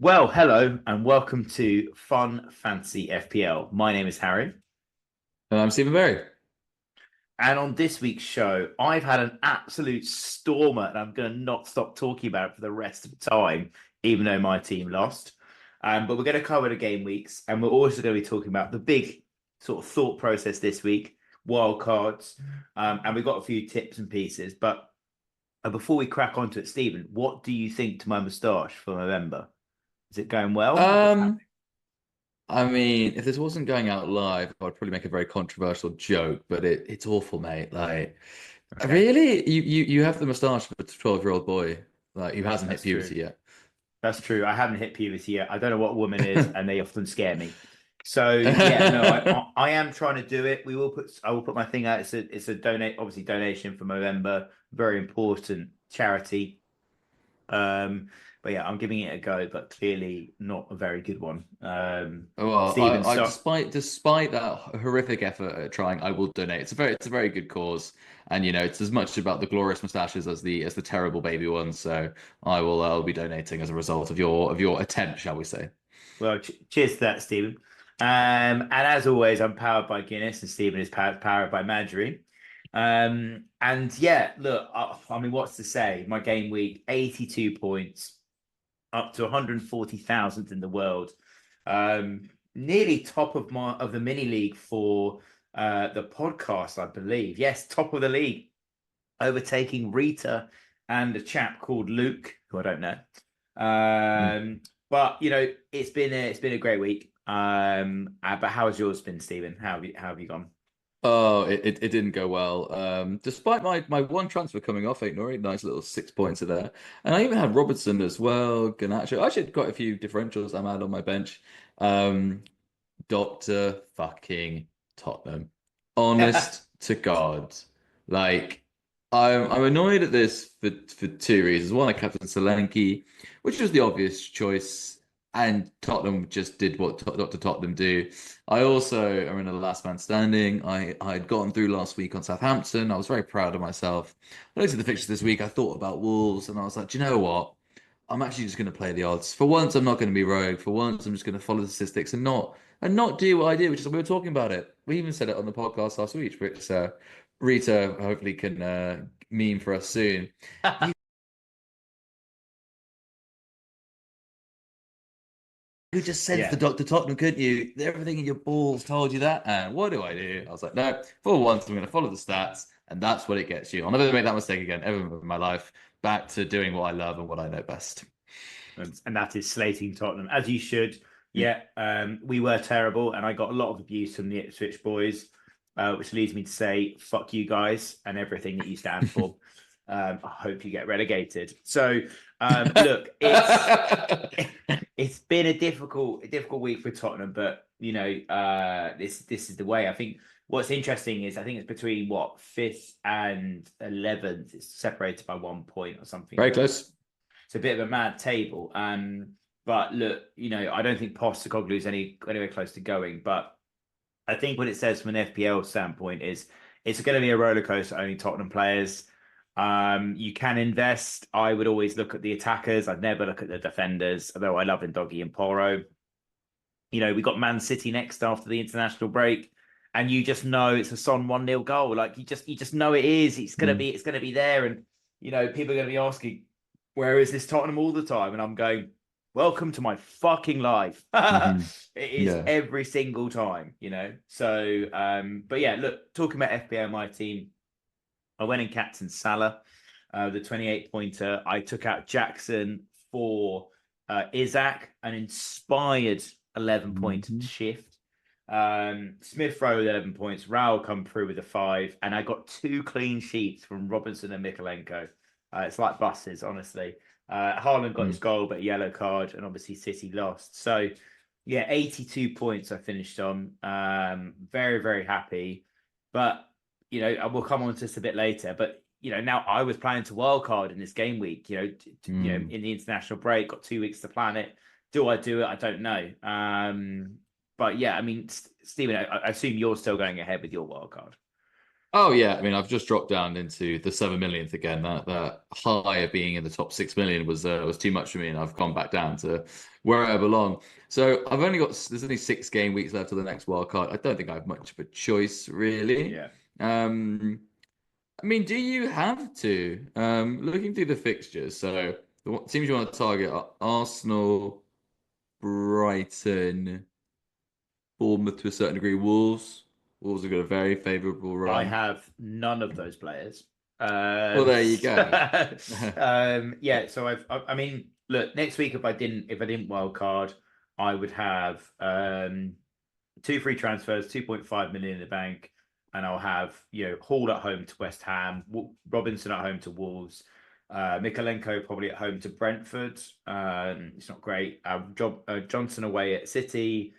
Well, hello and welcome to Fun Fantasy FPL. My name is Harry, And I'm Stephen Berry. and on this week's show, I've had an absolute stormer, and I'm going to not stop talking about it for the rest of the time, even though my team lost. But we're going to cover the game weeks, and we're also going to be talking about the big sort of thought process this week, wild cards, and we've got a few tips and pieces. But before we crack onto it, Stephen, what do you think to my moustache for November? Is it going well? What's Um, happening? I mean, if this wasn't going out live, I'd probably make a very controversial joke, but it's awful, mate. Like, Okay, really? You have the mustache of a 12-year-old boy, like who hasn't hit that's true. puberty yet. That's true. I haven't hit puberty yet. I don't know what a woman is, and they often scare me. So yeah, no, I am trying to do it. I will put my thing out. It's a donate obviously donation for November, very important charity. Um, but yeah, I'm giving it a go, but clearly not a very good one. Well, Stephen, I so despite that horrific effort at trying, I will donate. It's a very good cause, and it's as much about the glorious mustaches as the terrible baby ones. So I'll be donating as a result of your attempt, shall we say? well, cheers to that, Stephen. And as always, I'm powered by Guinness, and Stephen is powered by Marjorie. And yeah, look, I mean, what's to say? My game week, 82 points, up to 140,000 in the world. Nearly top of the mini league for the podcast, I believe. Yes, top of the league, overtaking Rita and a chap called Luke, who I don't know. But it's been a great week. But how has yours been, Stephen? How have you gone? Oh, it didn't go well. Despite my one transfer coming off, ain't Nori, nice little 6 points there. And I even had Robertson as well, Garnacho. I actually had quite a few differentials I'm had on my bench. Um, Dr. fucking Tottenham. Honest to God. Like, I'm annoyed at this for two reasons. One, I captain Solanke, which was the obvious choice, and Tottenham just did what Dr. Tottenham do. I also am in a last man standing. I had gotten through last week on Southampton. I was very proud of myself. I looked at the fixtures this week. I thought about Wolves, and I was like, do you know what? I'm actually just going to play the odds. For once, I'm not going to be rogue. For once, I'm just going to follow the statistics and not do what I do, which is we were talking about it. We even said it on the podcast last week, which Rita hopefully can meme for us soon. You could just sense the Yeah. Dr. Tottenham, couldn't you? Everything in your balls told you that. And what do I do? I was like, no, for once, I'm going to follow the stats, and that's what it gets you. I'll never make that mistake again, ever in my life. Back to doing what I love and what I know best. And that is slating Tottenham, as you should. Mm. Yeah, we were terrible, and I got a lot of abuse from the Ipswich boys, which leads me to say, fuck you guys and everything that you stand for. I hope you get relegated. So, look, it's been a difficult week for Tottenham, but this is the way. I think what's interesting is I think it's between what fifth and 11th. It's separated by 1 point or something Very like that. close. It's a bit of a mad table. But look, I don't think Postecoglou is anywhere close to going. But I think what it says from an FPL standpoint is it's going to be a roller coaster. Only Tottenham players. You can invest. I would always look at the attackers. I'd never look at the defenders. Although I love Ndoggy and Poro. We got Man City next after the international break, and you just know it's a Son 1-0 goal. Like you just know it is. Mm. It's gonna be there, and people are gonna be asking, where is this Tottenham all the time? And I'm going, welcome to my fucking life. Hmm. It is Yeah. every single time. So, but yeah, look, talking about FPL, my team, I went in captain Salah, the 28 pointer. I took out Jackson for Isaac, an inspired 11-point Hmm. shift. Smith Rowe with 11 points. Raul come through with a 5. And I got 2 clean sheets from Robinson and Mikolenko. It's like buses, honestly. Haaland got his Mm. goal, but a yellow card. And obviously City lost. So, yeah, 82 points I finished on. Very, very happy. But we'll come on to this a bit later, but now I was planning to wildcard in this game week. Mm. In the international break, got 2 weeks to plan it. Do I do it? I don't know. But yeah, I mean, Stephen, I assume you're still going ahead with your wildcard. Oh yeah, I mean I've just dropped down into the 7 millionth again. That high of being in the top 6 million was too much for me, and I've gone back down to where I belong. So there's only 6 game weeks left to the next wild card. I don't think I have much of a choice really. Yeah, Um, I mean, do you have to? Looking through the fixtures, so teams you want to target are Arsenal, Brighton, Bournemouth to a certain degree, Wolves. Wolves have got a very favourable I run. have none of those players. Well, there you go. Yeah. So I mean, look, next week if I didn't wild card, I would have two free transfers, 2.5 million in the bank, and I'll have Hall at home to West Ham, Robinson at home to Wolves, Mikalenko probably at home to Brentford. It's not great. Johnson away at City,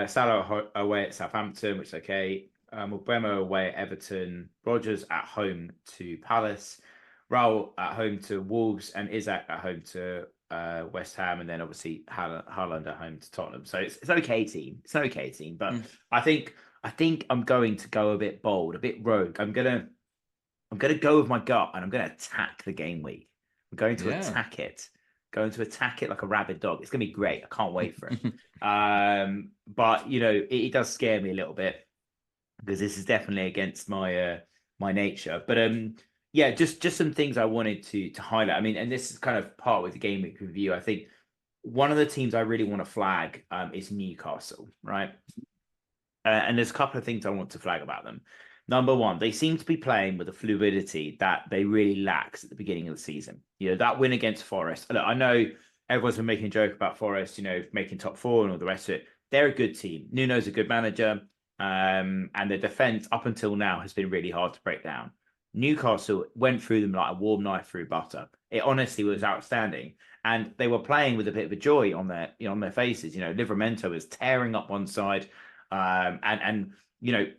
Salah away at Southampton, which is okay. Mbeumo away at Everton, Rogers at home to Palace, Raul at home to Wolves, and Isaac at home to West Ham, and then obviously Haaland at home to Tottenham. So it's okay team. It's an okay team, but Mm. I think I'm going to go a bit bold, a bit rogue. I'm gonna go with my gut, and I'm gonna attack the game week. I'm going to Yeah. attack it. Going to attack it like a rabid dog. It's gonna be great. I can't wait for it. But it does scare me a little bit because this is definitely against my nature. But yeah, just some things I wanted to highlight. I mean, and this is kind of part with the game week review. I think one of the teams I really want to flag is Newcastle, right? And there's a couple of things I want to flag about them. Number one, they seem to be playing with a fluidity that they really lacked at the beginning of the season. That win against Forest. Look, I know everyone's been making a joke about Forest, making top four and all the rest of it. They're a good team. Nuno's a good manager. And the defense up until now has been really hard to break down. Newcastle went through them like a warm knife through butter. It honestly was outstanding. And they were playing with a bit of a joy on their faces. Livramento was tearing up one side and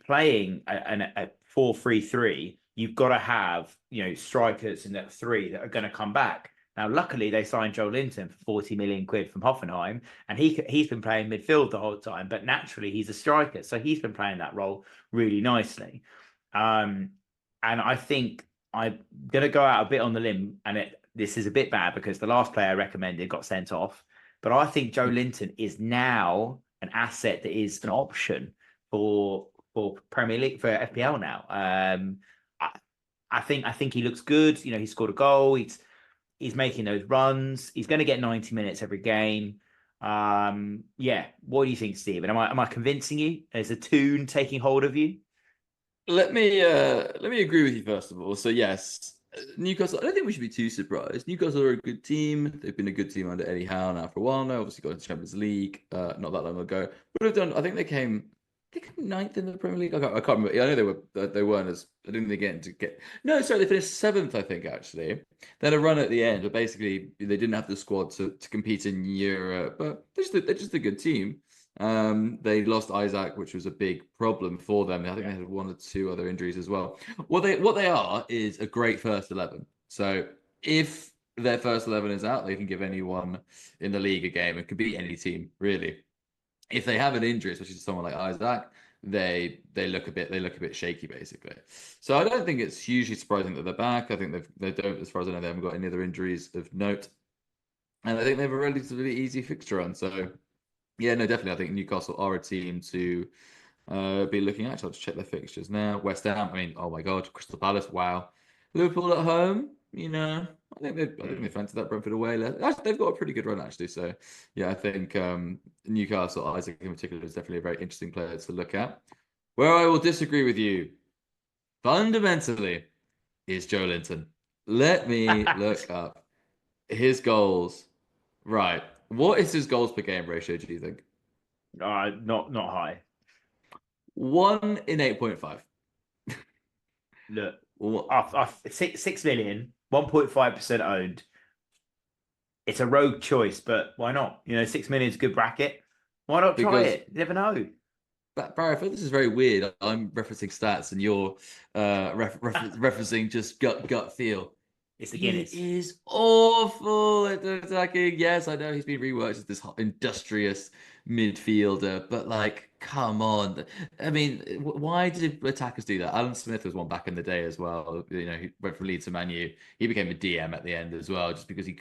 playing a 4-3-3, you've got to have strikers in that three that are going to come back. Now, luckily, they signed Joe Linton for 40 million quid from Hoffenheim, and he's been playing midfield the whole time. But naturally, he's a striker, so he's been playing that role really nicely. Um, and I think I'm going to go out a bit on the limb, and this is a bit bad because the last player I recommended got sent off. But I think Joe Linton is now an asset that is an option for Premier League for FPL now. I, I think he looks good. He scored a goal. He's making those runs. He's going to get 90 minutes every game. Yeah. What do you think, Stephen? Am I convincing you? Is a tune taking hold of you? Let me agree with you first of all. So yes, Newcastle. I don't think we should be too surprised. Newcastle are a good team. They've been a good team under Eddie Howe now for a while now. Obviously got into Champions League not that long ago. But have done. I think they came ninth in the Premier League. I can't remember. Yeah, I know they weren't as. I didn't think get to get. No, sorry, they finished seventh. I think actually. They had a run at the end, but basically they didn't have the squad to compete in Europe. But they're just a good team. They lost Isaac, which was a big problem for them. I think they had one or two other injuries as well. What they are is a great first 11. So if their first 11 is out, they can give anyone in the league a game. It could beat any team, really. If they have an injury, especially to someone like Isaac, they look a bit shaky, basically. So I don't think it's hugely surprising that they're back. I think they don't, as far as I know, they haven't got any other injuries of note. And I think they have a relatively easy fixture run. So yeah, no, definitely. I think Newcastle are a team to be looking at. I'll just check their fixtures now. West Ham. I mean, oh my God, Crystal Palace. Wow. Liverpool at home. I think they fancied that Brentford away. Actually, they've got a pretty good run actually. So yeah, I think Newcastle, Isaac in particular, is definitely a very interesting player to look at. Where I will disagree with you fundamentally is Joe Linton. Let me look up his goals. Right. What is his goals per game ratio, do you think? Not high. 1 in 8.5. Look, What? 6 million, 1.5% owned. It's a rogue choice, but why not? 6 million is a good bracket. Why not try Because it? You never know. Barry, I feel this is very weird. I'm referencing stats and you're referencing just gut feel. It's the He Guinness. is awful at attacking. Yes, I know he's been reworked as this industrious midfielder, but like come on. I mean, why did attackers do that? Alan Smith was one back in the day as well. He went from Leeds to Man U. He became a DM at the end as well, just because he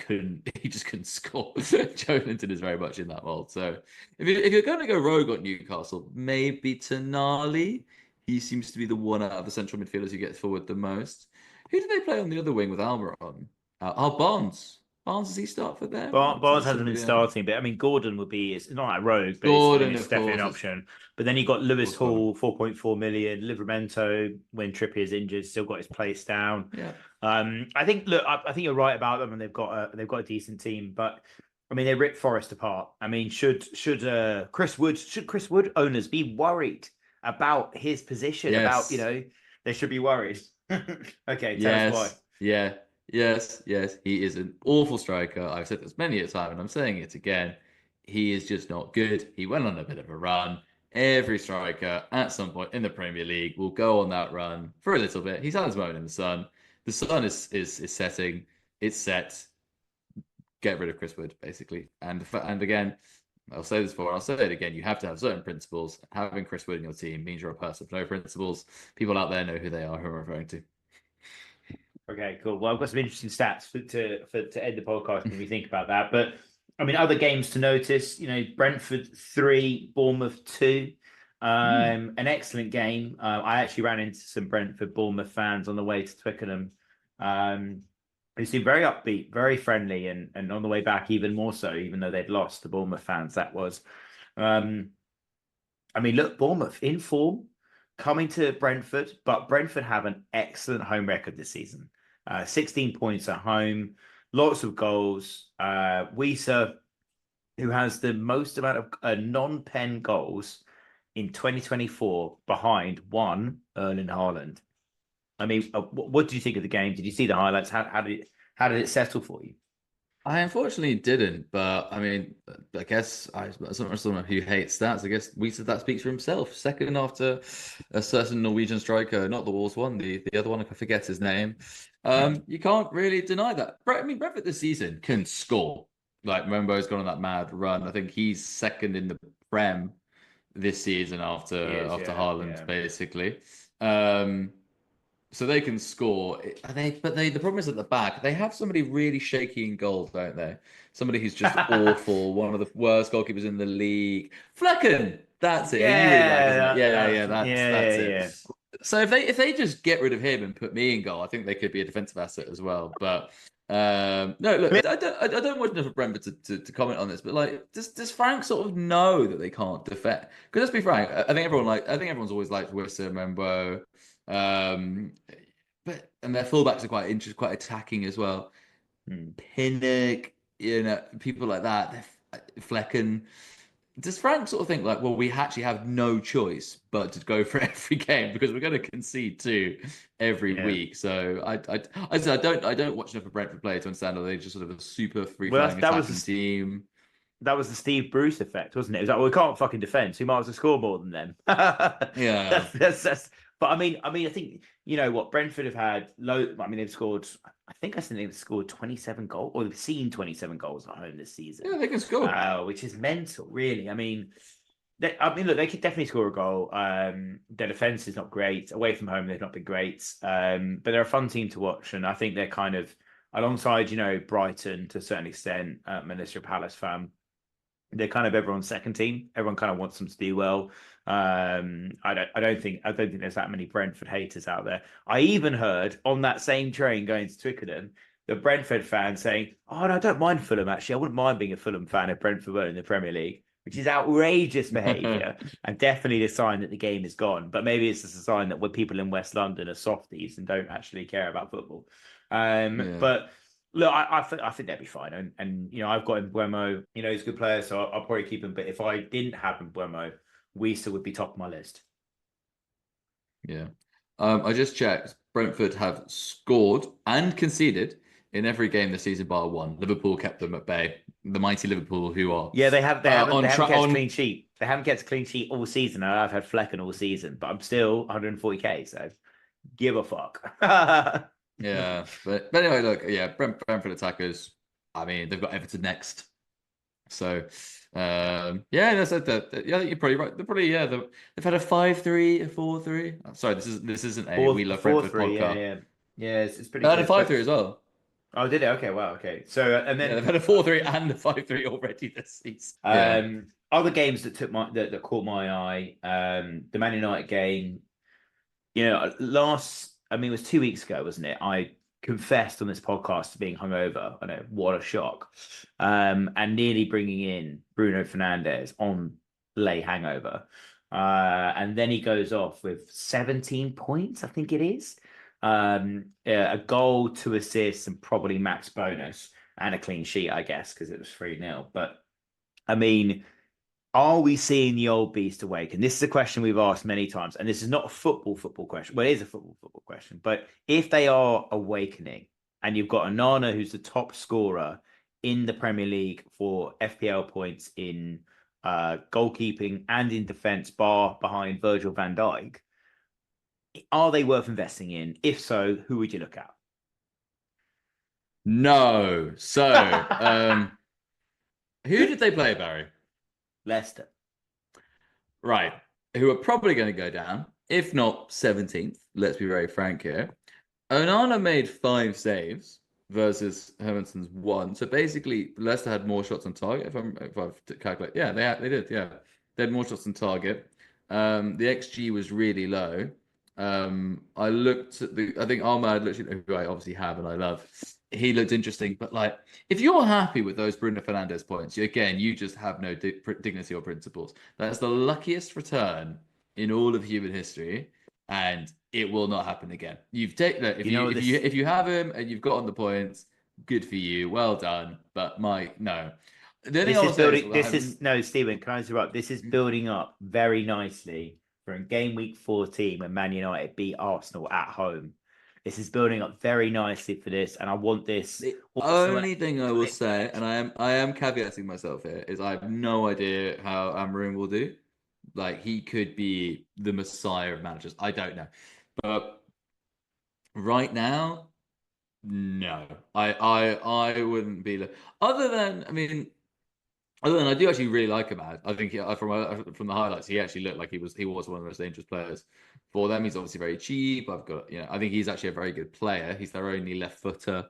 just couldn't score. Joe Linton is very much in that mold. So if you're going to go rogue on Newcastle, maybe Tonali. He seems to be the one out of the central midfielders who gets forward the most. Who do they play on the other wing with Alma on? Barnes. Barnes, does he start for them? Or Barnes does hasn't been somebody else? starting, but I mean, Gordon would be, it's not like rogue, but Gordon, it's of definitely an course. option. But then you got Of Lewis course, Gordon. Hall, 4.4 million, Livramento, when Trippier's injured, still got his place down. Yeah. I think, look, I think you're right about them, and they've got a decent team, but I mean, they ripped Forest apart. I mean, should Chris Wood owners be worried about his position? About, Yes. they should be worried. Okay, tell us why. Yes. Yeah. Yes. Yes. He is an awful striker. I've said this many a time, and I'm saying it again. He is just not good. He went on a bit of a run. Every striker at some point in the Premier League will go on that run for a little bit. He's had his moment in the sun. The sun is setting. It's set. Get rid of Chris Wood, basically. And again, I'll say this before, I'll say it again. You have to have certain principles. Having Chris Wood in your team means you're a person with no principles. People out there know who they are, who I'm referring to. Okay, cool. Well, I've got some interesting stats to end the podcast when we think about that. But I mean, other games to notice. Brentford 3, Bournemouth 2. An excellent game. I actually ran into some Brentford Bournemouth fans on the way to Twickenham. Who seemed very upbeat, very friendly, and on the way back even more so, even though they'd lost, the Bournemouth fans. That was. I mean, look, Bournemouth in form, coming to Brentford, but Brentford have an excellent home record this season. 16 points at home, lots of goals. Wieser, who has the most amount of non-pen goals in 2024, behind one Erling Haaland. I mean, what do you think of the game? Did you see the highlights? How did it settle for you? I unfortunately didn't, but I mean, I guess someone who hates stats. I guess we said that speaks for himself. Second after a certain Norwegian striker, not the Wolves one, the other one, I forget his name. You can't really deny that. I mean, Brentford this season can score. Like Mbeumo's gone on that mad run. I think he's second in the Prem this season after Haaland, Yeah. basically. So they can score. The problem is at the back. They have somebody really shaky in goal, don't they? Somebody who's just awful. One of the worst goalkeepers in the league. Flecken. That's it. You really like, isn't it? Yeah. That's it. Yeah. So if they just get rid of him and put me in goal, I think they could be a defensive asset as well. But no, look, I don't want enough of Brentford to comment on this, but like, does Frank sort of know that they can't defend? Because let's be frank, I think everyone's always liked Wissa, Membo. And their fullbacks are quite attacking as well. Pinnock, people like that. Flecken. Does Frank sort of think like, well, we actually have no choice but to go for every game because we're going to concede two every Yeah. week? So I don't watch enough of Brentford play to understand that they're just sort of a super free Well, flowing attacking team. that was the Steve Bruce effect, wasn't it? It was like, well, we can't fucking defend, so we might as well score more than them. Yeah. But I think what Brentford have had low. I mean, they've scored. I think they've scored 27 goals, or they've seen 27 goals at home this season. Yeah, they can score. Which is mental, really. I mean, look, they could definitely score a goal. Their defense is not great. Away from home, they've not been great. But they're a fun team to watch, and I think they're kind of alongside, Brighton to a certain extent. Melissa Palace fan. They're kind of everyone's second team. Everyone kind of wants them to do well. I don't think there's that many Brentford haters out there. I even heard on that same train going to Twickenham, the Brentford fan saying, "Oh no, I don't mind Fulham. Actually, I wouldn't mind being a Fulham fan if Brentford were in the Premier League," which is outrageous behaviour and definitely a sign that the game is gone. But maybe it's just a sign that people in West London are softies and don't actually care about football. But look, I think they'd be fine, and I've got Mbeumo. He's a good player, so I'll probably keep him. But if I didn't have Mbeumo, Wieser would be top of my list. Yeah. I just checked. Brentford have scored and conceded in every game this season bar one. Liverpool kept them at bay. The mighty Liverpool, who are They haven't kept a clean sheet. They haven't kept a clean sheet all season. And I've had Flecken all season, but I'm still 140k. So give a fuck. Yeah, but anyway, look, yeah, Brentford attackers. I mean, they've got Everton next. So, yeah, that's that. Yeah, you're probably right. They're probably they've had a 5-3, a 4-3. Sorry, this isn't a We Love Four Brentford three. Yeah, podcast. yeah, yeah. It's pretty They had a good. 5-3 as well. Oh, did it? Okay, wow. Okay, so and Yeah, then they've had a 4-3 and a 5-3 already this season. Yeah. other games that that caught my eye. The Man United game. You know, I mean, it was 2 weeks ago, wasn't it? I confessed on this podcast to being hungover. I know, what a shock. And nearly bringing in Bruno Fernandes on lay hangover. And then he goes off with 17 points, I think it is. Yeah, a goal, 2 assists, and probably max bonus and a clean sheet, I guess, because it was 3-0. But I mean, are we seeing the old beast awaken? This is a question we've asked many times, and this is not a football question. Well, it is a football question. But if they are awakening, and you've got Onana, who's the top scorer in the Premier League for FPL points in goalkeeping and in defence, bar behind Virgil van Dijk, are they worth investing in? If so, who would you look No. So, at? who did they play, Barry? Leicester. Right. Who are probably going to go down, if not 17th. Let's be very frank here. Onana made 5 saves versus Hermanson's one. So basically, Leicester had more shots on target. If I've calculated, yeah, they did. Yeah, they had more shots on target. The XG was really low. I looked at I think Ahmad looked at who I obviously have and I love. He looked interesting, but like, if you're happy with those Bruno Fernandes points, again, you just have no dignity or principles. That's the luckiest return in all of human history, and it will not happen again. You've taken if You know this. if you have him and you've gotten the points, good for you, well done. But Mike, no. The only thing This I is will say is, building. This is no, Stephen. Can I interrupt? This is building up very nicely for in game week 14 when Man United beat Arsenal at home. This is building up very nicely for this, and I want this the Arsenal. only thing I will say, and I am caveating myself here, is I have no idea how Amarim will do. Like, he could be the messiah of managers. I don't know, but right now, no. I wouldn't be. Other than, I mean, other than I do actually really like him. I think from the highlights, he actually looked like he was one of the most dangerous players for them. He's obviously very cheap. I think he's actually a very good player. He's their only left footer.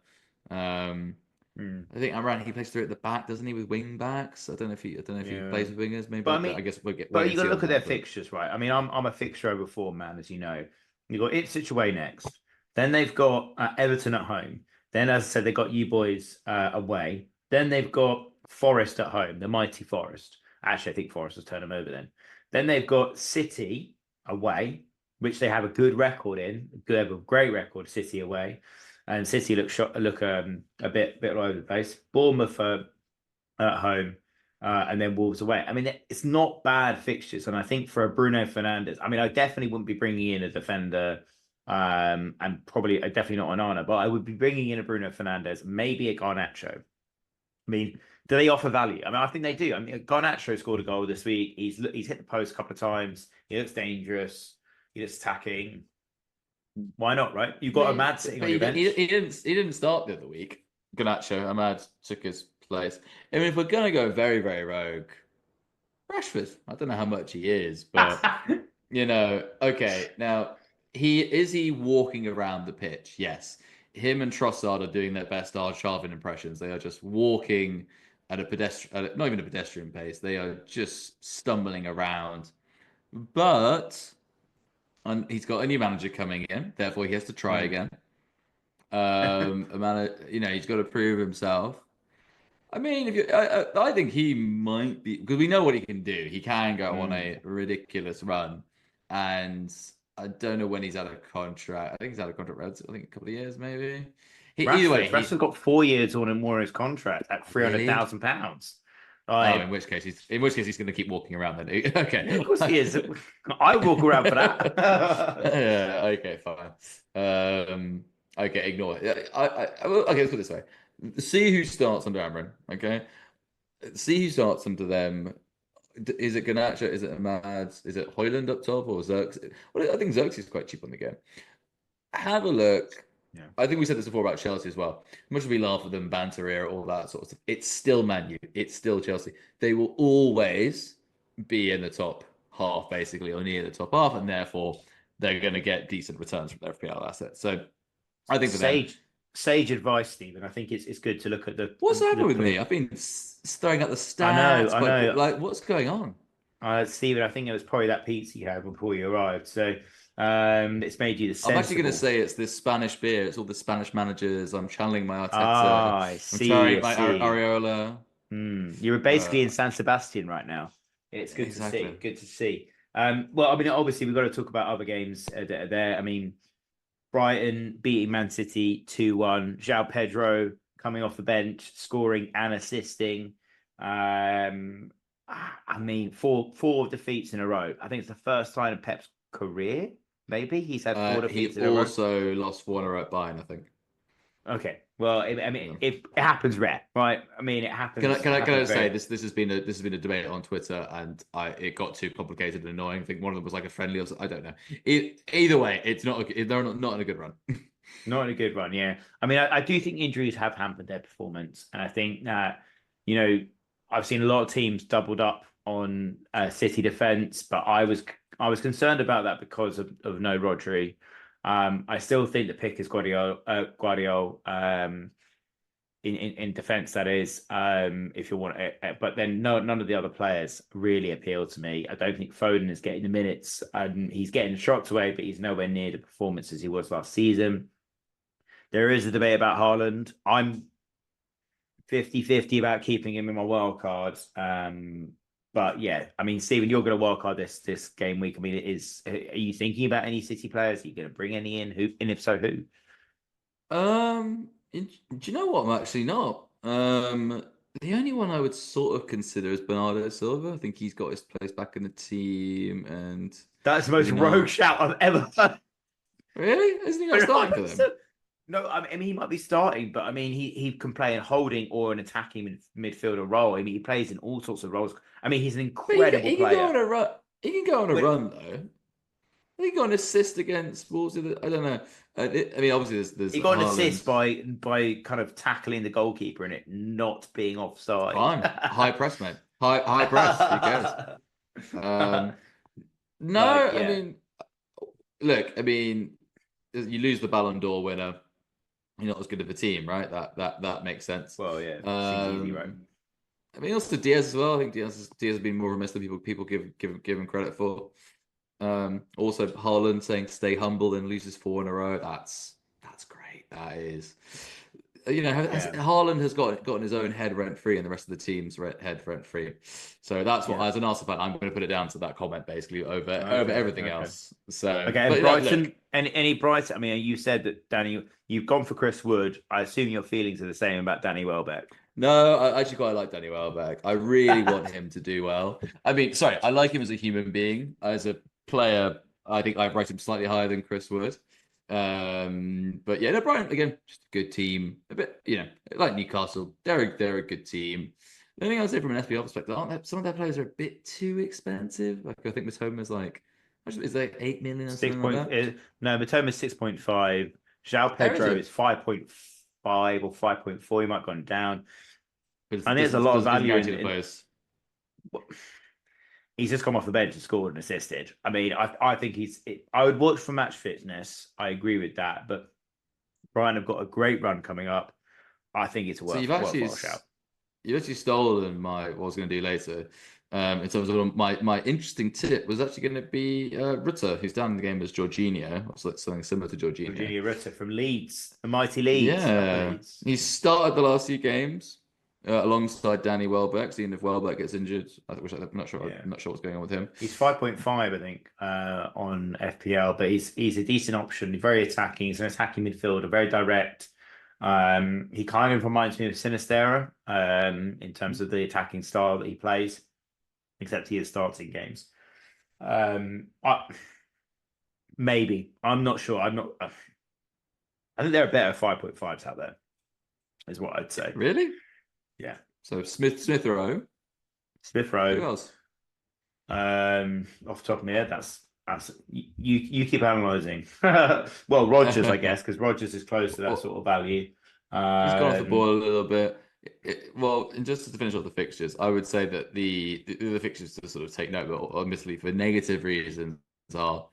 Um, Hmm, I think Amran he plays through at the back, doesn't he, with wing backs? I don't know if he yeah, plays with wingers. Maybe but I I mean, guess we'll get wait but you and got see to on look at their that. But fixtures, right? I mean, I'm a fixture over form man, as you know. You got Ipswich away next, then they've got Everton at home. Then, as I said, they got you boys away. Then they've got Forest at home, the mighty Forest. Actually, I think Forest has turned them over then. Then they've got City away, which they have a good record in. They have a great record, City away, and City look a bit all over the place. Bournemouth at home, and then Wolves away. I mean, it's not bad fixtures, and I think for a Bruno Fernandes, I mean, I definitely wouldn't be bringing in a defender, and probably definitely not an Arna, but I would be bringing in a Bruno Fernandes, maybe a Garnacho. I mean, do they offer value? I mean, I think they do. I mean, Garnacho scored a goal this week. He's hit the post a couple of times. He looks dangerous. He looks attacking. Why not? Right? You've I got a mean, Mad sitting on your bench. he didn't start the other week. Ganacho Ahmad took his place. I mean, if we're gonna go very very rogue, Rashford. I don't know how much he is, but okay. Now, he walking around the pitch? Yes. Him and Trossard are doing their best Arshavin impressions. They are just walking at a pedestrian, not even a pedestrian pace. They are just stumbling around. But he's got a new manager coming in, therefore he has to try Hmm. again. He's got to prove himself. I mean, I think he might be because we know what he can do. He can go on Hmm. a ridiculous run, and I don't know when he's out of contract. I think he's out of contract. I think a couple of years, maybe. Either way, Rashford's got 4 years on and more in his contract at three hundred really. thousand pounds. Oh, Like, in which case he's going to keep walking around then. yeah, of Okay. course he is. I walk around for that. Yeah, okay, fine. Okay, ignore it. Okay, let's put it this way. See who starts under Amron, okay? See who starts under them. Is it Ganacha? Is it Ahmad? Is it Hoyland up top or Zerks? Well, I think Zerks is quite cheap on the game. Have a look. Yeah. I think we said this before about Chelsea as well. Much as we laugh at them, banter here, all that sort of stuff, it's still Man U. It's still Chelsea. They will always be in the top half, basically, or near the top half, and therefore they're going to get decent returns from their FPL assets. So I think for them, Sage advice, Stephen. I think it's good to look at what's happening with the me? I've been throwing out the I know, stats I quite know. like what's going on? Stephen, I think it was probably that pizza you had before you arrived. So it's made you the I'm actually going to sensible. say it's this Spanish beer. It's all the Spanish managers. I'm channeling my Arteta. Ah, I I'm see, I channeling my see. Areola. You were basically in Uh, San Sebastian right now. It's good to exactly. see. Good to see. Well, I mean, obviously we've got to talk about other games that are there. I mean, Brighton beating Man City 2-1. João Pedro coming off the bench, scoring and assisting. I mean, four defeats in a row. I think it's the first time in Pep's career. Maybe he's had four He defeats in a row. also lost 4 in a row at Bayern, I think. Okay, well, I mean, Yeah. it happens rare, right? I mean, it happens. Can I Happens just say very. this has been a debate on Twitter and it got too complicated and annoying. I think one of them was like a friendly or something. I don't know. Either way, it's they're not in a good run. Not in a good run, yeah. I mean, I do think injuries have hampered their performance, and I think that you know I've seen a lot of teams doubled up on City defense, but I was concerned about that because of no Rodri. I still think the pick is Guardiola in defense. That is, if you want it, but then none of the other players really appeal to me. I don't think Foden is getting the minutes, and he's getting the shots away, but he's nowhere near the performances he was last season. There is a debate about Haaland. I'm 50-50 about keeping him in my wild cards. But yeah, I mean, Stephen, you're going to wild card this game week. I mean, are you thinking about any City players? Are you going to bring any in? Who? And if so, who? Do you know what? I'm actually not. The only one I would sort of consider is Bernardo Silva. I think he's got his place back in the team, and That's the is most he rogue not? shout I've ever heard. Really? Isn't he not starting for them? No, I mean he might be starting, but I mean he can play in holding or an attacking midfielder role. I mean he plays in all sorts of roles. I mean he's an But incredible he can go player. on a run. He can go on a But run though. He got an assist against Wolves. I don't know. I mean, obviously, there's he got an Haaland. assist by kind of tackling the goalkeeper and it not being offside. Fine, high press, mate. High press. Who cares? Um, no, Like I yeah, mean, look, I mean, you lose the Ballon d'Or winner. You're not as good of a team, right? That makes sense. well yeah, seems easy, right? Um, I mean, also Diaz as well. I think Diaz has been more remiss than people give him credit for. Also Haaland saying stay humble and loses 4 in a row. That's great. That is, Yeah, Haaland has gotten his own head rent free and the rest of the team's head rent free. So that's what, yeah. as an Arsenal fan, I'm going to put it down to that comment basically over Okay, everything okay. else. So, Okay, and but like, look, Brighton, any Brighton? I mean, you said that Danny, you've gone for Chris Wood. I assume your feelings are the same about Danny Welbeck. no, I actually quite like Danny Welbeck. I really want him to do well. I mean, sorry, I like him as a human being. As a player, I think I've rated him slightly higher than Chris Wood. But yeah, no, Brighton again, just a good team. A bit, like Newcastle, they're a good team. The only thing I'd say from an FPL perspective, some of their players are a bit too expensive. Like I think Matoma is like, actually, is like 8 million or Six something like point. that. No, Matoma's 6.5. João There is Pedro it. is 5.5 or 5.4. He might have gone down. But And it there's a doesn't lot of doesn't value guarantee in. the players. He's just come off the bench and scored and assisted. I mean, I think I would watch for match fitness. I agree with that. But Brian have got a great run coming up. I think it's a So worthwhile shout. you've actually stolen what I was going to do later. In terms of my interesting tip was actually going to be Rutter, who's down in the game as Jorginho, so that's something similar to Jorginho. Virginia Rutter from Leeds, the mighty Leeds, up the Yeah, Leeds. he started the last few games alongside Danny Welbeck. Seeing if Welbeck gets injured, which I'm not sure. Yeah. I'm not sure what's going on with him. He's 5.5, I think, on FPL, but he's a decent option. Very attacking. He's an attacking midfielder, very direct. He kind of reminds me of Sinistera in terms of the attacking style that he plays, except he is starting games. Maybe. I'm not sure. I'm not. I think there are better 5.5s out there, is what I'd say. Really? Yeah. So Smith Rowe. Smith Who Rowe. else? Off the top of my head, You keep analysing. Well, Rogers, I guess, because Rogers is close to that Well, sort of value. he's gone off the Um, ball a little bit. Well, and just to finish off the fixtures, I would say that the fixtures to sort of take note of, admittedly for negative reasons, are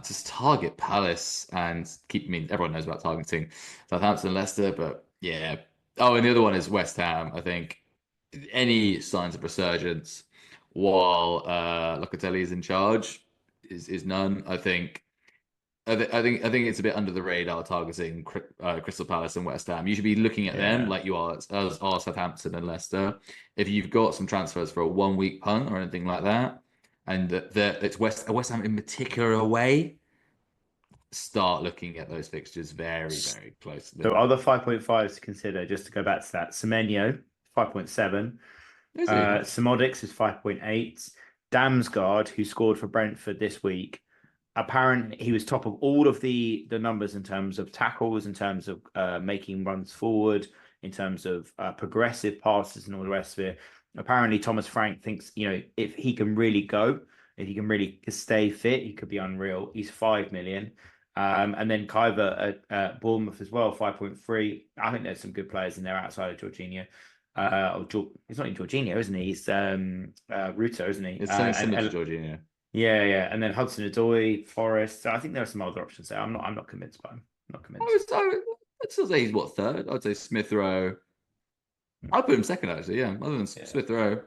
just target Palace and keep. I mean, everyone knows about targeting Southampton, and Leicester, but yeah. Oh, and the other one is West Ham. I think any signs of resurgence while Locatelli is in charge is none. I think it's a bit under the radar targeting Crystal Palace and West Ham. You should be looking at them yeah. like you are Southampton and Leicester. If you've got some transfers for a 1 week punt or anything like that, and it's West Ham in particular away, start looking at those fixtures very, very So closely. other 5.5s to consider, just to go back to that. Semenyo, 5.7. Is he? Simodics is 5.8. Damsgaard, who scored for Brentford this week, apparently he was top of all of the numbers in terms of tackles, in terms of making runs forward, in terms of progressive passes and all the rest of it. Apparently, Thomas Frank thinks, if he can really go, if he can really stay fit, he could be unreal. He's 5 million. And then Kaiver at Bournemouth as well, 5.3. I think there's some good players in there outside of Jorginho. He's not in Jorginho, isn't he? He's Ruto, isn't he? It's something similar to Jorginho. Yeah. And then Hudson-Odoi, Forest. So I think there are some other options there. I'm not convinced by him. Not convinced. I'd still say he's what, third? I'd say Smith Rowe. I'd put him second actually. Yeah, other than Yeah. Smith Rowe.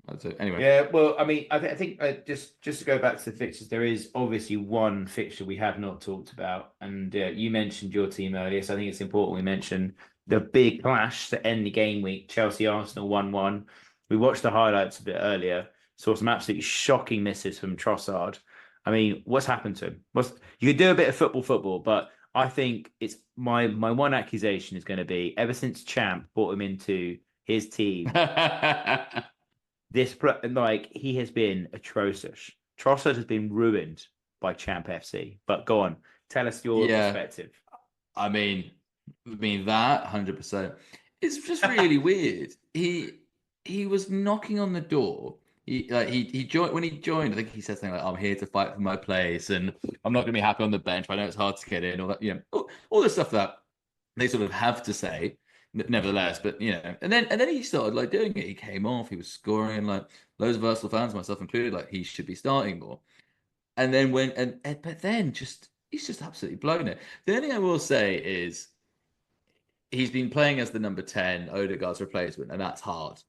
I'd say anyway. Yeah, well, I mean, I think just to go back to the fixtures, there is obviously one fixture we have not talked about, and you mentioned your team earlier, so I think it's important we mention the big clash to end the game week: Chelsea Arsenal 1-1. We watched the highlights a bit earlier, saw some absolutely shocking misses from Trossard. I mean, what's happened to him? You could do a bit of football, but I think it's my one accusation is going to be ever since Champ brought him into his team. Like he has been atrocious. Trossard has been ruined by Champ FC. But go on, tell us your Yeah, perspective. I mean, that 100%. It's just really weird. He was knocking on the door. He joined when he joined. I think he said something like, "I'm here to fight for my place, and I'm not going to be happy on the bench. But I know it's hard to get in. All that, all the stuff that they sort of have to say, nevertheless. But and then he started like doing it. He came off. He was scoring. Like loads of Arsenal fans, myself included, like he should be starting more. And then but then just he's just absolutely blown it. The only thing I will say is he's been playing as the number 10, Odegaard's replacement, and that's hard.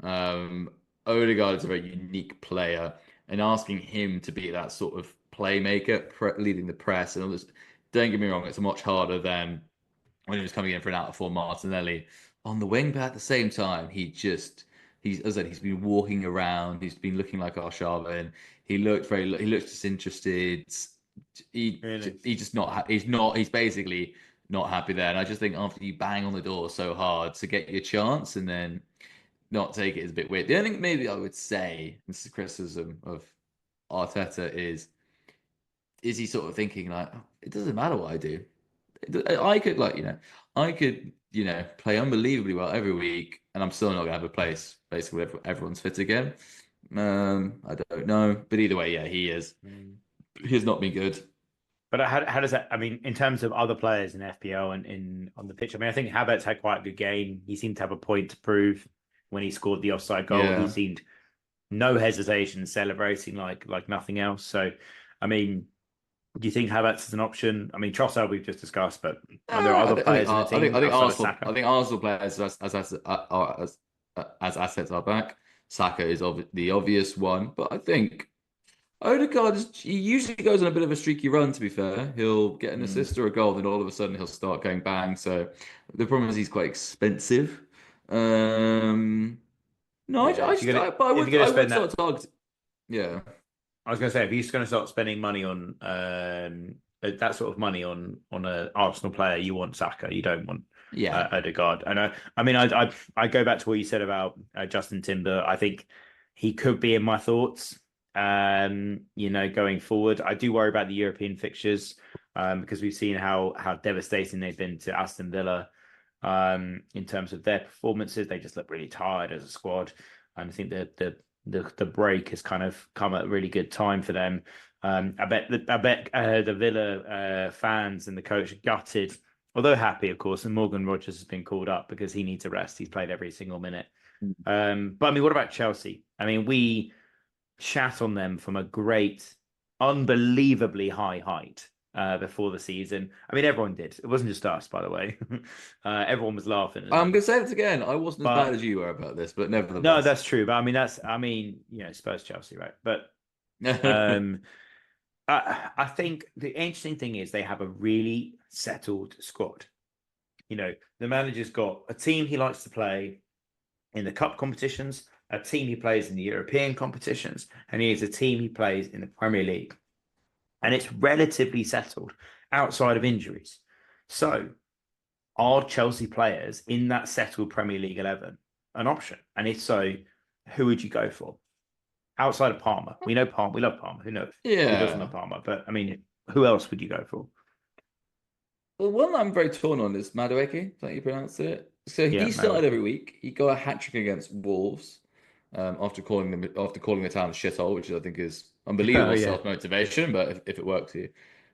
Um, Odegaard is a very unique player, and asking him to be that sort of playmaker, leading the press and all this. Don't get me wrong, it's much harder than when he was coming in for an out of form Martinelli on the wing, but at the same time, as I said, he's been walking around, he's been looking like Arshavin. He looks disinterested. Really? He's basically not happy there. And I just think after you bang on the door so hard to get your chance and then not take it is a bit weird. The only thing maybe I would say, this is criticism of Arteta, is he sort of thinking like, "Oh, it doesn't matter what I do. I could I could play unbelievably well every week, and I'm still not gonna have a place basically when everyone's fit again. I don't know, but either way, yeah, he is. Mm. He's not been good. But how does that? I mean, in terms of other players in FPL and in on the pitch, I mean, I think Havertz had quite a good game. He seemed to have a point to prove when he scored the offside goal. He Yeah, seemed no hesitation, celebrating like nothing else. So, I mean, do you think Havertz is an option? I mean, Trossard we've just discussed, but are there other players in the team I think outside of Arsenal. Saka? I think Arsenal players as assets are back. Saka is the obvious one, but I think Odegaard he usually goes on a bit of a streaky run. To be fair, he'll get an Mm, assist or a goal, then all of a sudden he'll start going bang. So the problem is he's quite expensive. Um, no, yeah, if you're gonna but if you're gonna I would spend that, start targeting. Yeah, I was gonna say if he's gonna start spending money on that sort of money on an Arsenal player, you want Saka, you don't want yeah, Odegaard. And I mean, I go back to what you said about Justin Timber. I think he could be in my thoughts. Going forward, I do worry about the European fixtures because we've seen how devastating they've been to Aston Villa in terms of their performances. They just look really tired as a squad, and I think that the break has kind of come at a really good time for them. the Villa fans and the coach are gutted, although happy, of course. And Morgan Rogers has been called up because he needs a rest. He's played every single minute. But I mean, what about Chelsea? I mean, we shat on them from a great, unbelievably high height before the season. I mean, everyone did. It wasn't just us, by the way. Everyone was laughing at I'm them. gonna say it again. I wasn't as bad But as you were about this, but no, nevertheless. that's true. But I mean, Spurs, Chelsea, right? But um, I think the interesting thing is they have a really settled squad. The manager's got a team he likes to play in the cup competitions, a team he plays in the European competitions, and he has a team he plays in the Premier League. And it's relatively settled outside of injuries. So, are Chelsea players in that settled Premier League 11 an option? And if so, who would you go for? Outside of Palmer. We know Palmer. We love Palmer. Who knows? Who doesn't Yeah. love Palmer? But I mean, who else would you go for? The one I'm very torn on is Madueke, is that how you pronounce it? So Yeah, he started Madueke. every week. He got a hat trick against Wolves, after calling the town a shithole, which I think is Oh unbelievable yeah. self-motivation, but if it works for you.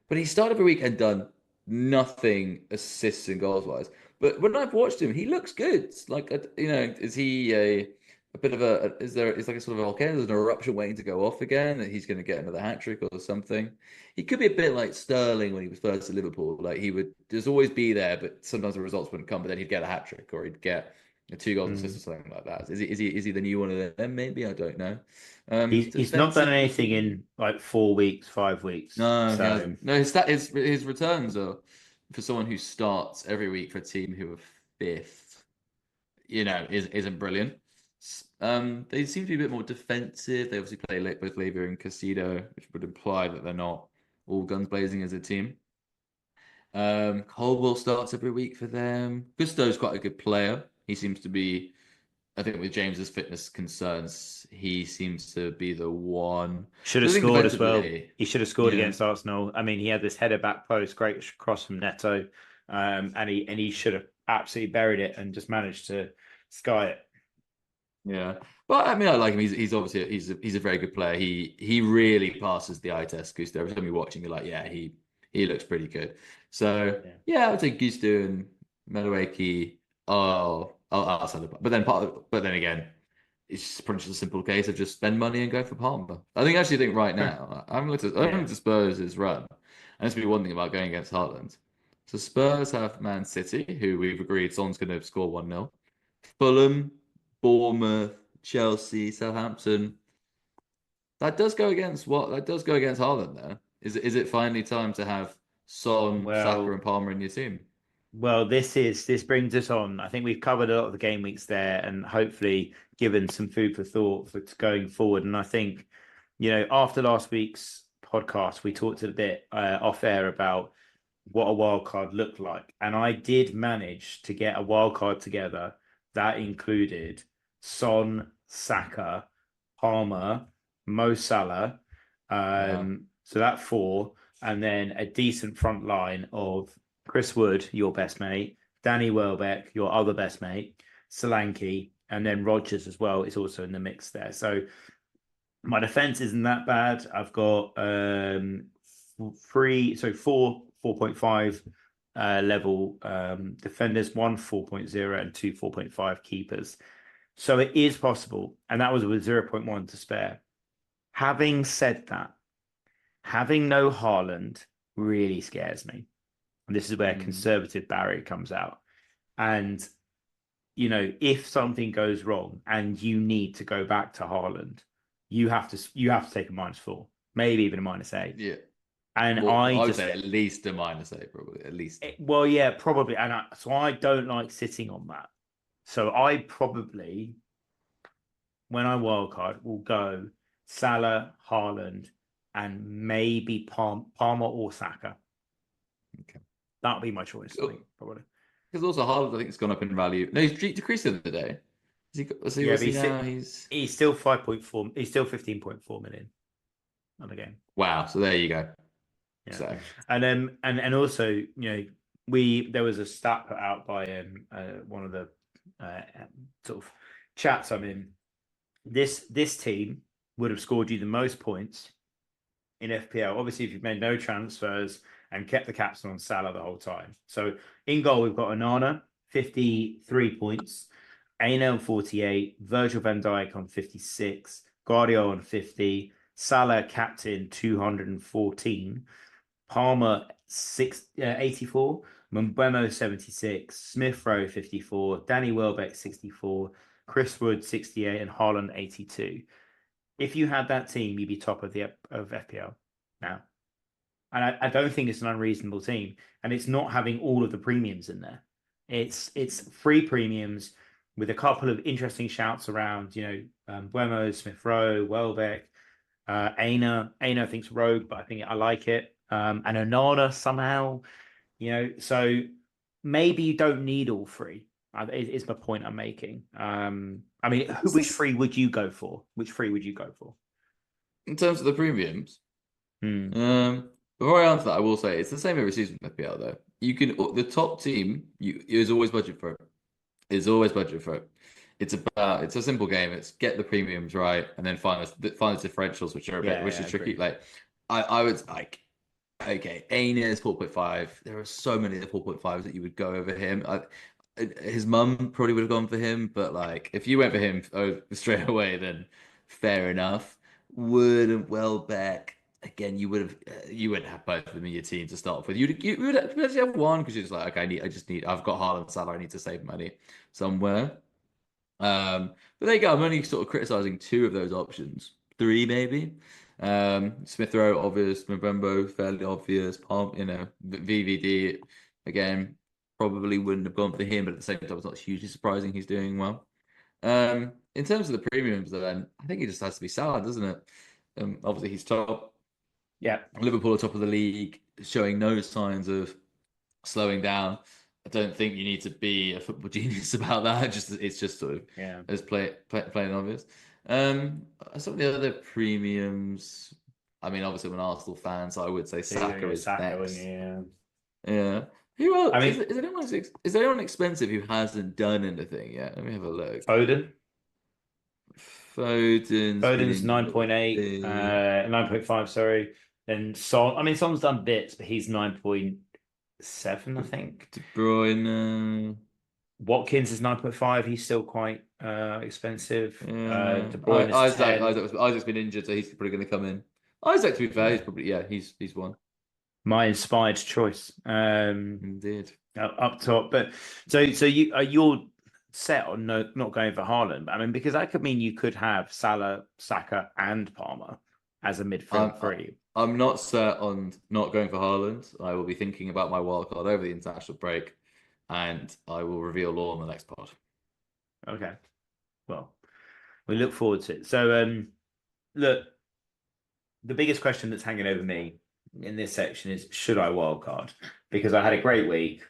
But he started every week and done nothing assists and goals wise. But when I've watched him, he looks good. Like, is he a bit of is like a sort of a volcano? There's an eruption waiting to go off again, and he's going to get another hat trick or something. He could be a bit like Sterling when he was first at Liverpool. Like he would just always be there, but sometimes the results wouldn't come. But then he'd get a hat trick or he'd get a two goals assist or Mm. something like that. Is he the new one of them? Maybe I don't know. He's not done anything Defensively, in like 4 weeks, 5 weeks. no, he So hasn't. No, his returns are for someone who starts every week for a team who are fifth. Isn't brilliant. They seem to be a bit more defensive. They obviously play both Levy and Casido, which would imply that they're not all guns blazing as a team. Colwell starts every week for them. Gusto's quite a good player. He seems to be, I think, with James's fitness concerns, he seems to be the one. should have So I think scored as well. defensively, He should have scored yeah, against Arsenal. I mean, he had this header back post, great cross from Neto, and he should have absolutely buried it and just managed to sky it. yeah. But I mean, I like him. He's obviously he's a very good player. He really passes the eye test. Gusto. Every time you're watching, you're like, yeah, he looks pretty good. So Yeah. yeah, I would say Gusto and Madueke. Oh, outside of, but then again, it's just pretty much a simple case of just spend money and go for Palmer. I think right now, I haven't Yeah. looked at Spurs' run, and it's be one thing about going against Haaland. So Spurs have Man City, who we've agreed Son's going to score 1-0. Fulham, Bournemouth, Chelsea, Southampton. That does go against Haaland there. Is it finally time to have Son, Saka, Well, and Palmer in your team? this brings us on. I think we've covered a lot of the game weeks there, and hopefully given some food for thought for going forward. And I think, after last week's podcast, we talked a bit off air about what a wild card looked like, and I did manage to get a wild card together that included Son, Saka, Palmer, Mo Salah. Wow. So that four, and then a decent front line of Chris Wood, your best mate, Danny Welbeck, your other best mate, Solanke, and then Rogers as well is also in the mix there. So my defense isn't that bad. I've got four 4.5 level defenders, one 4.0 and two 4.5 keepers. So it is possible. And that was with 0.1 to spare. Having said that, having no Haaland really scares me. And this is where Mm. conservative Barry comes out. And, if something goes wrong and you need to go back to Haaland, you have to take a -4, maybe even a -8. Yeah. And Well, I I would just say at least a -8, probably at least. well, yeah, probably. And so I don't like sitting on that. So I probably, when I wildcard, will go Salah, Haaland, and maybe Palmer or Saka. Okay. That'll be my choice, I think, probably. Because also Haaland, I think, has gone up in value. No, he's decreased the other day. Yeah, What's but he now? He's he's still 5.4. He's still 15.4 million on the game. wow. So there you go. Yeah, So and also, there was a stat put out by one of the sort of chats I'm in. This team would have scored you the most points in FPL. Obviously, if you've made no transfers and kept the captain on Salah the whole time. So in goal, we've got Onana, 53 points, Aina on 48, Virgil van Dijk on 56, Guardiola on 50, Salah captain 214, Palmer 84, Mbeumo 76, Smith Rowe 54, Danny Welbeck 64, Chris Wood 68, and Haaland 82. If you had that team, you'd be top of FPL now. And I don't think it's an unreasonable team. And it's not having all of the premiums in there. It's free premiums with a couple of interesting shouts around, Buemo, Smith Rowe, Welbeck, Aina. Aina thinks Rogue, but I like it. And Onana somehow, so maybe you don't need all three. Is my point I'm making. Which free would you go for? Which free would you go for? In terms of the premiums, before I answer that, I will say it's the same every season with FPL though. You can the top team, is always budget for it. It's always budget for it. It's a simple game. It's get the premiums right and then find the differentials which are tricky. Like I would like, okay, Aina is 4.5. There are so many of the 4.5s that you would go over him. His mum probably would have gone for him, but like if you went for him straight away, then fair enough. Wood and Welbeck. Again, you wouldn't have both of them in your team to start off with. You would have one because you're just like, okay, I've got Haaland, Salah, I need to save money somewhere. But there you go. I'm only sort of criticizing two of those options, three maybe. Smith Rowe, obvious. Mbembo, fairly obvious. Palm, VVD again, probably wouldn't have gone for him, but at the same time, it's not hugely surprising he's doing well. In terms of the premiums, then I think it just has to be Salah, doesn't it? Obviously, he's top. Yeah, Liverpool are top of the league, showing no signs of slowing down. I don't think you need to be a football genius about that. It's just sort of as plain obvious. Some of the other premiums. I mean, obviously, I'm an Arsenal fan, so I would say Saka is next. Yeah. Who else? Is anyone expensive who hasn't done anything yet? Let me have a look. Foden's 9.8, 9.5, sorry. Then Son's done bits, but he's 9.7, I think. De Bruyne. Watkins is 9.5. He's still quite expensive. De Bruyne is 10. Isaac's been injured, so he's probably going to come in. Isaac, to be fair, he's probably he's one. My inspired choice. Indeed. Up top, but so you're set on not going for Haaland. I mean, because that could mean you could have Salah, Saka, and Palmer as a midfield three. I'm not set on not going for Haaland. I will be thinking about my wildcard over the international break, and I will reveal all on the next pod. Okay. Well, we look forward to it. So, look, the biggest question that's hanging over me in this section is, should I wildcard? Because I had a great week.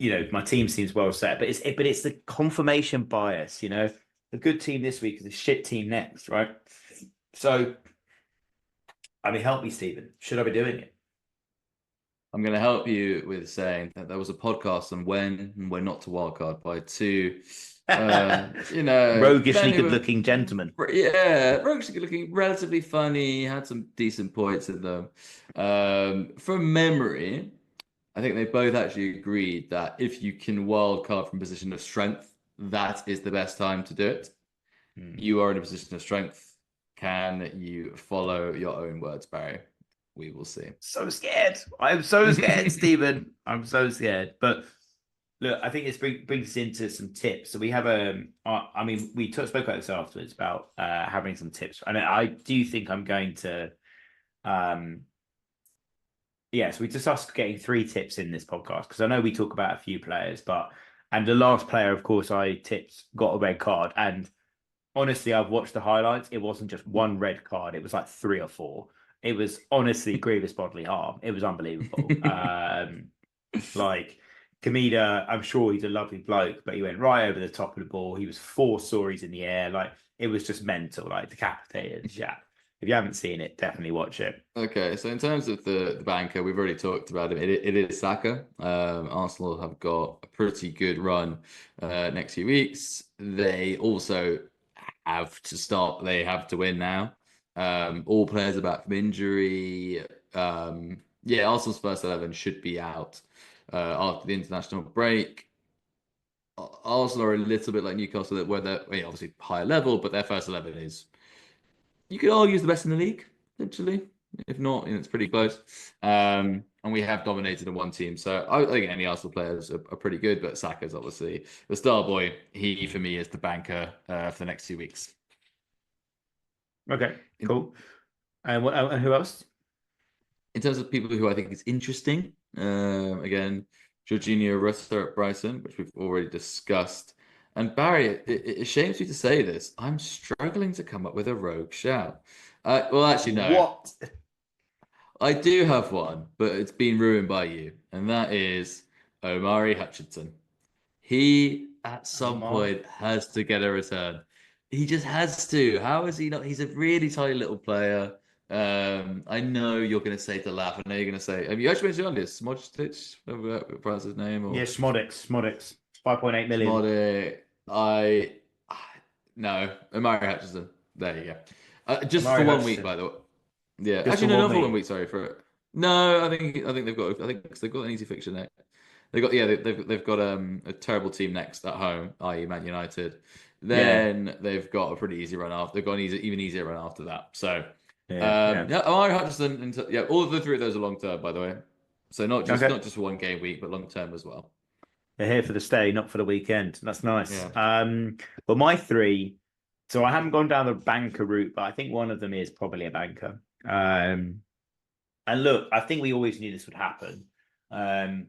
My team seems well set, but it's the confirmation bias. The good team this week is a shit team next, right? So, help me, Stephen. Should I be doing it? I'm going to help you with saying that there was a podcast on when and when not to wildcard by two, roguishly good-looking gentlemen. Yeah, roguishly good-looking, relatively funny, had some decent points in them. From memory, I think they both actually agreed that if you can wildcard from a position of strength, that is the best time to do it. You are in a position of strength. Can you follow your own words, Barry? We will see. So scared. I'm so scared, Stephen. I'm so scared. But look, I think this brings us into some tips. So we have we spoke about this afterwards about having some tips. And I do think I'm going to so we discussed getting 3 tips in this podcast because I know we talk about a few players, and the last player, of course, I tipped got a red card. And honestly, I've watched the highlights. It wasn't just one red card. It was like 3 or 4. It was honestly grievous bodily harm. It was unbelievable. Like Kamida, I'm sure he's a lovely bloke, but he went right over the top of the ball. He was 4 stories in the air. Like it was just mental, like decapitated. Yeah. If you haven't seen it, definitely watch it. Okay, so in terms of the banker, we've already talked about him. It is Saka. Arsenal have got a pretty good run next few weeks. They also have to start. They have to win now. All players are back from injury. Yeah, Arsenal's first 11 should be out after the international break. Arsenal are a little bit like Newcastle, where they're obviously higher level, but their first 11 is, you could argue, is the best in the league, essentially. If not, it's pretty close. And we have dominated in one team. So I think any Arsenal players are pretty good, but Saka's obviously the star boy. He, for me, is the banker for the next 2 weeks. Okay, In, cool. And who else? in terms of people who I think is interesting, again, Jorginho Rutter at Brighton, which we've already discussed. And Barry, it shames me to say this, I'm struggling to come up with a rogue shout. Well, actually, no. What? I do have one, but it's been ruined by you, and that is Omari Hutchinson. He, at some Omar. point, has to get a return. He just has to. How is he not? He's a really tiny little player. I know you're going to say to laugh. I know you're going to say, have you actually mentioned earlier, Smodstich, whatever pronounce his name, Yeah, or Smodix. 5.8 million. Smodic? No, Omari Hutchinson. There you go. Just for Omari 1 week, Hutchinson. by the way. Yeah, Just for actually, no, one not for 1 week. week. Sorry for it. No, I think they've got. I think 'cause they've got an easy fixture next. They got they've got a terrible team next at home, i.e. Man United. Yeah, Then they've got a pretty easy run after. They've got an even easier run after that. So yeah. yeah, Amari Hutchinson and yeah, all of the three of those are long term, by the way. So Okay. not just 1 game week, but long term as well. They're here for the stay, not for the weekend. That's nice. Yeah. But my three, so I haven't gone down the banker route, but I think one of them is probably a banker. And look, I think we always knew this would happen.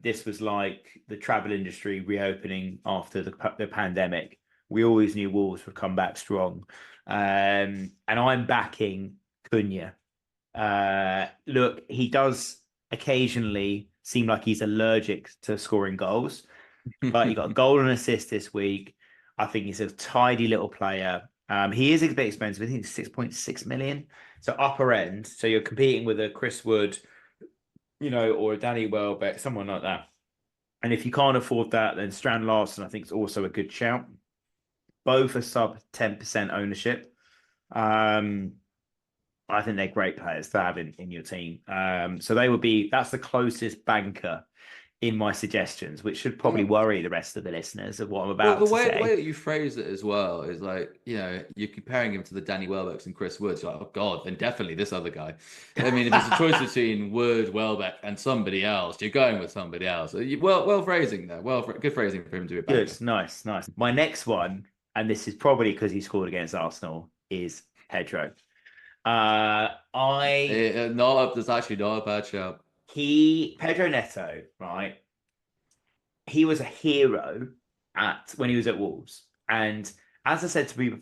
This was like the travel industry reopening after the pandemic. We always knew Wolves would come back strong. And I'm backing Cunha. Look, he does occasionally seem like he's allergic to scoring goals, but he got a goal and assist this week. I think he's a tidy little player. He is a bit expensive. I think it's 6.6 million. So upper end. So you're competing with a Chris Wood, or a Danny Welbeck, someone like that. And if you can't afford that, then Strand Larson, I think, is also a good shout. Both are sub 10% ownership. I think they're great players to have in your team. So that's the closest banker in my suggestions, which should probably Yeah. worry the rest of the listeners of what I'm Well, about to the say. way that you phrase it as well is like, you're comparing him to the Danny Welbecks and Chris Woods. You're like, oh God, then definitely this other guy. I mean, if it's a choice between Wood, Welbeck, and somebody else, you're going with somebody else. Well phrasing there. Good phrasing for him to be a banker. Good, nice. My next one, and this is probably because he scored against Arsenal, is Pedro. That's actually not a bad shout. Pedro Neto, right? He was a hero when he was at Wolves, and as I said to me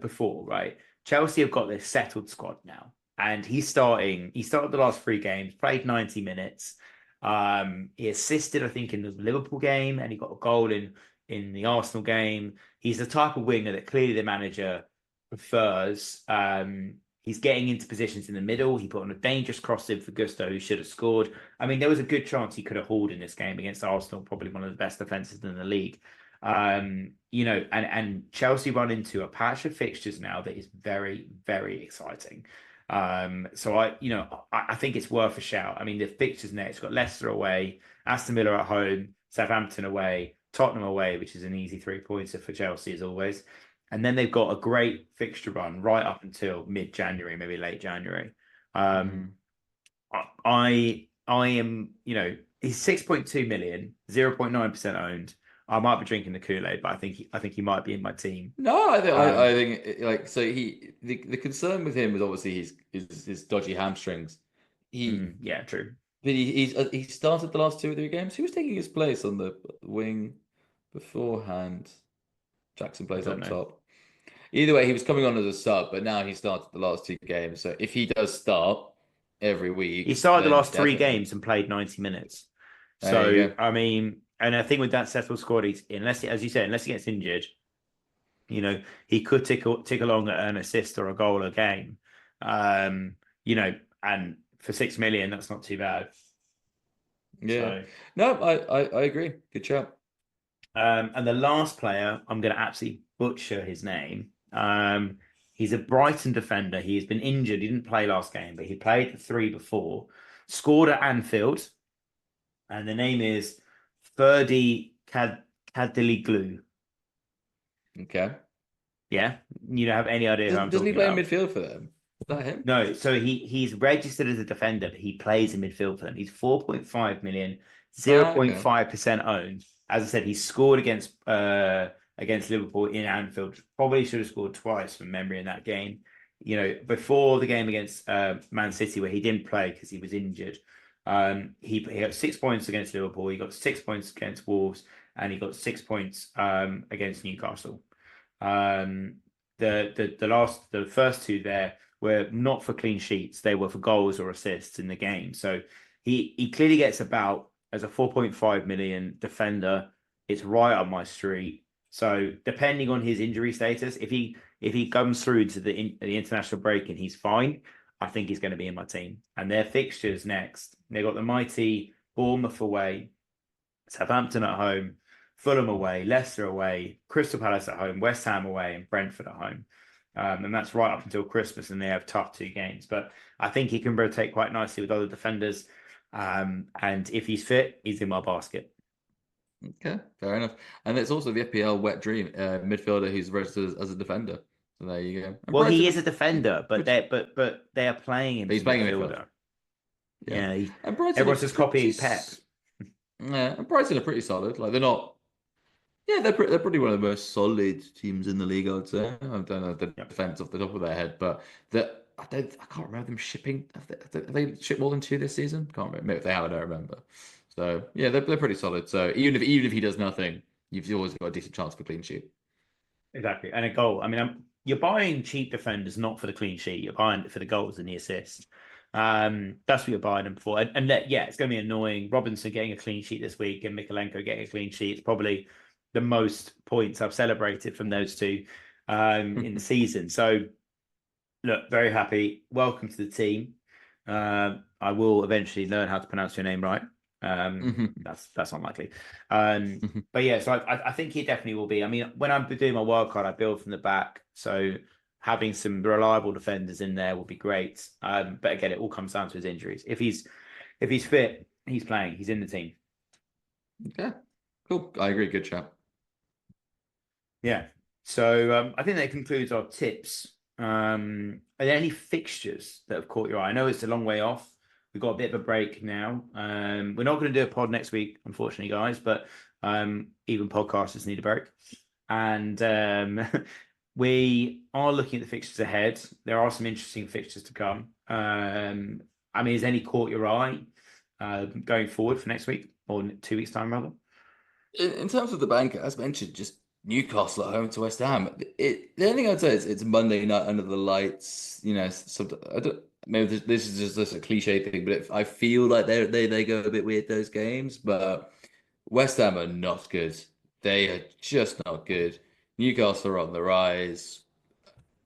before, right? Chelsea have got this settled squad now, and he's starting. He started the last 3 games, played 90 minutes. He assisted, I think, in the Liverpool game, and he got a goal in the Arsenal game. He's the type of winger that clearly the manager prefers. He's getting into positions in the middle. He put on a dangerous cross in for Gusto, who should have scored. I mean, there was a good chance he could have hauled in this game against Arsenal, probably one of the best defenses in the league. And Chelsea run into a patch of fixtures now that is very, very exciting. So I think it's worth a shout. I mean, the fixtures next, got Leicester away, Aston Villa at home, Southampton away, Tottenham away, which is an easy 3-pointer for Chelsea as always. And then they've got a great fixture run right up until mid-January, maybe late January. Mm. I am, he's 6.2 million, 0.9% owned. I might be drinking the Kool-Aid, but I think he might be in my team. No, I think like so the concern with him is obviously his dodgy hamstrings. Yeah, true. But he started the last 2 or 3 games. Who was taking his place on the wing beforehand? Jackson I plays don't up know. top. Either way, he was coming on as a sub, but now he started the last 2 games. So if he does start every He week, started the then last three definitely. games and played 90 minutes. There you So, go. I mean, and I think with that settled squad, as you said, unless he gets injured, he could tick along at an assist or a goal a game. Um, and for 6 million, that's not too bad. Yeah. So, No, I agree. Good job. and the last player, I'm going to absolutely butcher his name, He's a Brighton defender. He's been injured. He didn't play last game, but he played the 3 before. Scored at Anfield, and the name is Ferdy Kadiliglu. Okay. Yeah, you don't have any idea who I'm Doesn't he talking play in about. midfield for them? Is that him? No, so he's registered as a defender, but he plays in midfield for them. He's 4.5 million, Ah, okay. 0.5% owned. As I said, he scored against Liverpool in Anfield. Probably should have scored twice from memory in that game. Before the game against Man City, where he didn't play because he was injured. He got 6 points against Liverpool. He got 6 points against Wolves, and he got 6 points against Newcastle. The first two there were not for clean sheets; they were for goals or assists in the game. So he clearly gets about as a 4.5 million defender. It's right up my street. So depending on his injury status, if he comes through to the international break and he's fine, I think he's going to be in my team. And their fixtures next, they got the mighty Bournemouth away, Southampton at home, Fulham away, Leicester away, Crystal Palace at home, West Ham away, and Brentford at home. And that's right up until Christmas, and they have tough 2 games. But I think he can rotate quite nicely with other defenders. And if he's fit, he's in my basket. Okay, fair enough. And it's also the FPL wet dream midfielder who's registered as a defender. So there you go. And Well, he Brighton, is a defender, but which they are playing him but as he's a playing in midfield. midfielder. Yeah, Yeah, and Brighton are everyone's just pretty. copying Pep. Yeah, and Brighton are pretty solid. Like they're not. Yeah, they're probably one of the most solid teams in the league, I would say. I don't know the Yep. defense off the top of their head, but I can't remember them shipping. Have they shipped more than 2 this season? Can't remember. Maybe if they have, I don't remember. So yeah, they're pretty solid. So even if he does nothing, you've always got a decent chance for clean sheet. Exactly, and a goal. I mean, you're buying cheap defenders not for the clean sheet. You're buying it for the goals and the assists. That's what you're buying them for. Yeah, it's going to be annoying. Robinson getting a clean sheet this week and Mikalenko getting a clean sheet. It's probably the most points I've celebrated from those two in the season. So, look, very happy. Welcome to the team. I will eventually learn how to pronounce your name right. That's unlikely. But yeah, so I think he definitely will be. I mean, when I'm doing my wildcard, I build from the back. So having some reliable defenders in there will be great. But again, it all comes down to his injuries. If he's fit, he's playing. He's in the team. Okay, cool. I agree. Good chat. Yeah. So I think that concludes our tips. Are there any fixtures that have caught your eye? I know it's a long way off. We've got a bit of a break now. We're not going to do a pod next week, unfortunately, guys, but even podcasters need a break. And we are looking at the fixtures ahead. There are some interesting fixtures to come. I mean, has any caught your eye going forward for next week or 2 weeks' time, rather? In terms of the banker, as mentioned, just Newcastle at home to West Ham. The only thing I'd say is it's Monday night under the lights. I don't, maybe this is just a cliche thing, but I feel like they go a bit weird those games. But West Ham are not good. They are just not good. Newcastle are on the rise.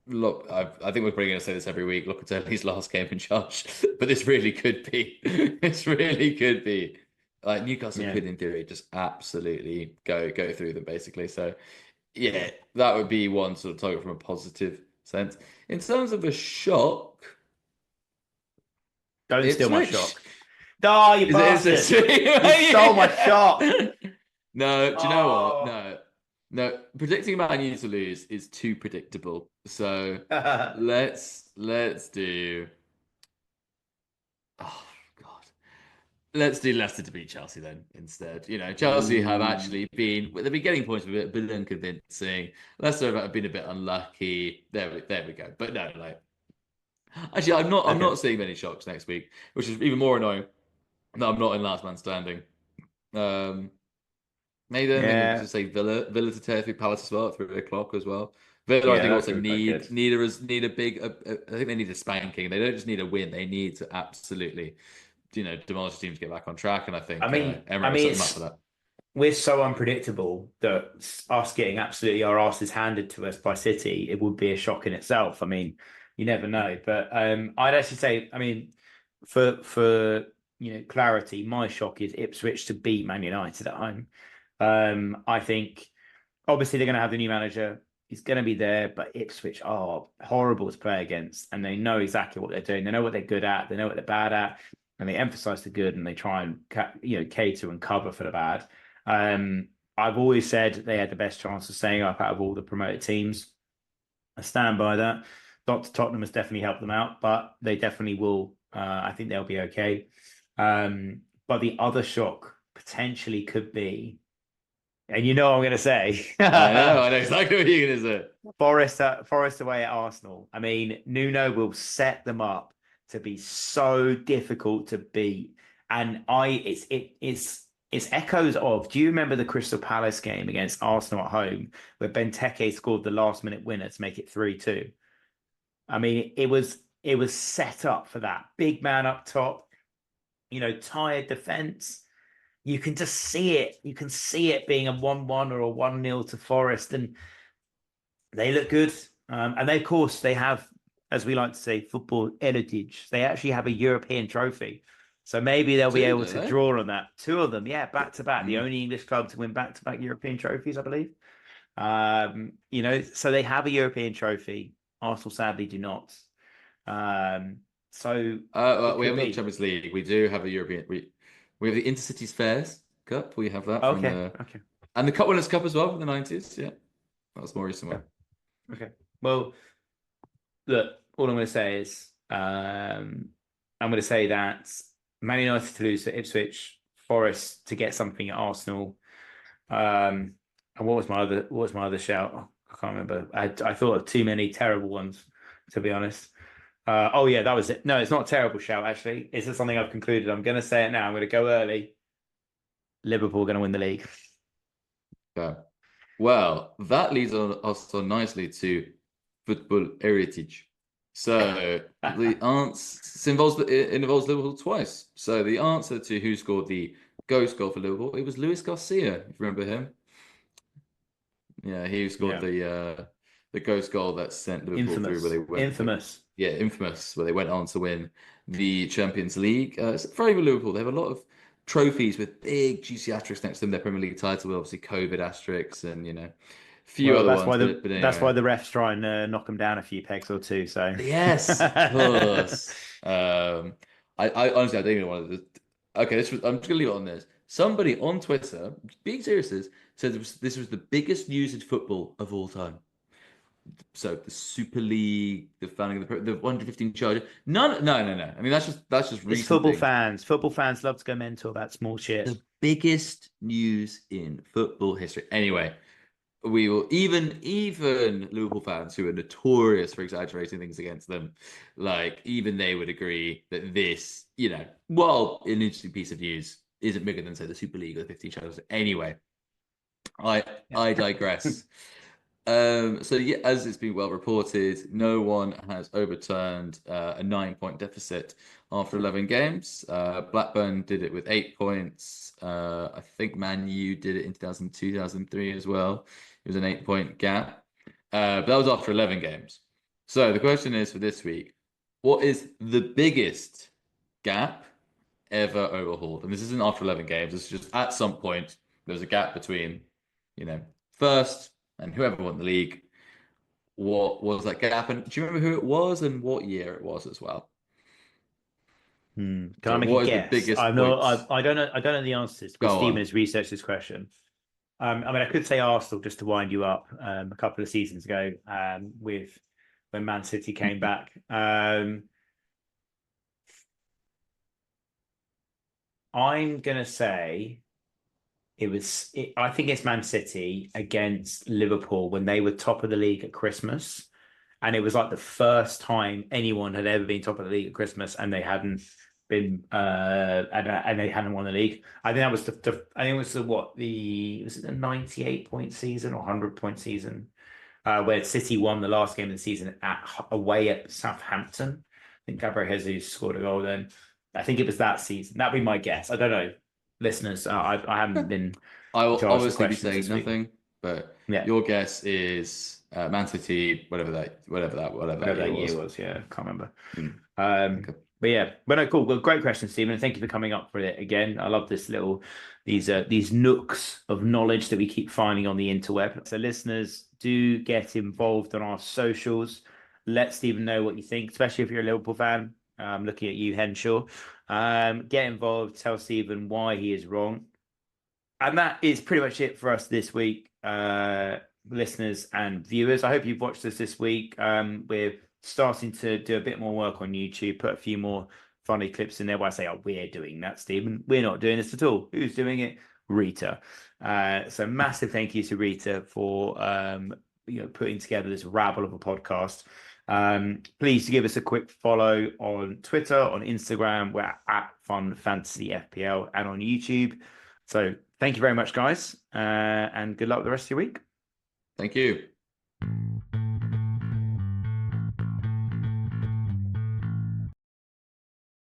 Look, I think we're probably going to say this every week. Look at his last game in charge, but this really could be. This really could be. Like Newcastle Yeah. could, in theory, just absolutely go through them, basically. So, yeah, that would be one sort of target from a positive sense. In terms of a shock, Don't steal my Ipswich. shock. Oh, you Is bastard! it? You stole my shock. No, do you know what? Oh. No. Predicting Man U to lose is too predictable. So let's do. Oh God. Let's do Leicester to beat Chelsea then instead. Chelsea have Ooh. they've been getting points a bit unconvincing. Leicester have been a bit unlucky. There we go. But no, like actually, I'm Okay. not seeing many shocks next week, which is even more annoying. No, I'm not in last man standing. Um, Maybe then we could Yeah. just say Villa to tear through Palace as well at 3 o'clock as well. Villa, I Yeah, think that's also gonna be quite good. need a big. I think they need a spanking. They don't just need a win. They need to absolutely, demolish the team to get back on track. And I I think mean, I Emirates mean, set them up for it's that. we're so unpredictable that us getting absolutely our asses handed to us by City, it would be a shock in itself. I mean, you never know. But I'd actually say, I mean, for clarity, my shock is Ipswich to beat Man United at home. I think obviously they're going to have the new manager. He's going to be there, but Ipswich are horrible to play against, and they know exactly what they're doing. They know what they're good at. They know what they're bad at, and they emphasize the good, and they try and cater and cover for the bad. I've always said they had the best chance of staying up out of all the promoted teams. I stand by that. Dr. Tottenham has definitely helped them out, but they definitely will. I think they'll be okay. But the other shock potentially could be, and you know what I'm going to say. I know exactly what you're going to say. Forest away at Arsenal. I mean, Nuno will set them up to be so difficult to beat, and it's echoes of. Do you remember the Crystal Palace game against Arsenal at home where Benteke scored the last minute winner to make it 3-2? I mean, it was set up for that big man up top. Tired defense. You can just see it. You can see it being a 1-1 or a 1-0 to Forest, and they look good. And they, of course, they have, as we like to say, football heritage. They actually have a European trophy. So maybe they'll be able to draw on that. Two of them, yeah, back to back. The only English club to win back to back European trophies, I believe. So they have a European trophy. Arsenal sadly do not. We haven't got the Champions League. We do have a European. We have the Intercities Fairs Cup. We have that from okay. And the Cup Winners' Cup as well from the 90s. Yeah, that was more recent one. Okay. Well, look, all I'm going to say is I'm going to say that Man United to lose to Ipswich, Forest to get something at Arsenal. And what was my other shout? Oh, I can't remember. I thought of too many terrible ones, to be honest. Oh yeah, that was it. No, it's not a terrible shout, actually. It's just something I've concluded. I'm going to say it now. I'm going to go early. Liverpool are going to win the league. Yeah. Well, that leads us on nicely to football heritage. So the answer involves Liverpool twice. So the answer to who scored the ghost goal for Liverpool, it was Luis Garcia, if you remember him. Yeah, he scored the ghost goal that sent Liverpool through where they went. Infamous. Infamous, where they went on to win the Champions League. It's very good Liverpool. They have a lot of trophies with big juicy asterisks next to them. Their Premier League title, obviously COVID asterisks, and a few other ones. But anyway. That's why the refs try and knock them down a few pegs or two. So yes, of course. I honestly I don't even want to. Okay, I'm just gonna leave it on this. Somebody on Twitter, being serious, said this was the biggest news in football of all time. So the Super League, the founding of the 115 charger. No. I mean, that's just it's football fans. Football fans love to go mental about small shit. The biggest news in football history. Anyway, we will even Liverpool fans who are notorious for exaggerating things against them, like even they would agree that this, while an interesting piece of news, isn't bigger than say the Super League or the 15 chargers. Anyway, I digress. So yeah, as it's been well reported, no one has overturned a 9-point deficit after 11 games. Blackburn did it with 8 points. I think Man U did it in 2002, 2003 as well. It was an 8-point gap. But that was after 11 games. So the question is for this week, what is the biggest gap ever overhauled? And this isn't after 11 games. It's just at some point there's a gap between, first and whoever won the league. What was that gap? And do you remember who it was and what year it was as well? Can I make a guess? I don't know the answers because Stephen has researched this question. I mean, I could say Arsenal just to wind you up a couple of seasons ago with when Man City came back. I'm gonna say I think it's Man City against Liverpool when they were top of the league at Christmas, and it was like the first time anyone had ever been top of the league at Christmas, and they hadn't been and they hadn't won the league. I think that was was it the 98-point season or 100-point season where City won the last game of the season away at Southampton. I think Gabriel Jesus scored a goal then. I think it was that season. That'd be my guess. I don't know, listeners. I haven't been. I will obviously be saying nothing, but your guess is Man City, whatever that year was. Yeah, can't remember. But yeah, but no, cool. Well, great question, Stephen. And thank you for coming up for it again. I love these nooks of knowledge that we keep finding on the interweb. So listeners, do get involved on our socials. Let Stephen know what you think, especially if you're a Liverpool fan. Looking at you, Henshaw. Get involved. Tell Stephen why he is wrong. And that is pretty much it for us this week, listeners and viewers. I hope you've watched us this week. We're starting to do a bit more work on YouTube, put a few more funny clips in there. Where I say, oh, we're doing that, Stephen. We're not doing this at all. Who's doing it? Rita. So massive thank you to Rita for putting together this rabble of a podcast. Please give us a quick follow on Twitter, on Instagram. We're at Fun Fantasy FPL, and on YouTube. So thank you very much, guys, and good luck with the rest of your week. Thank you.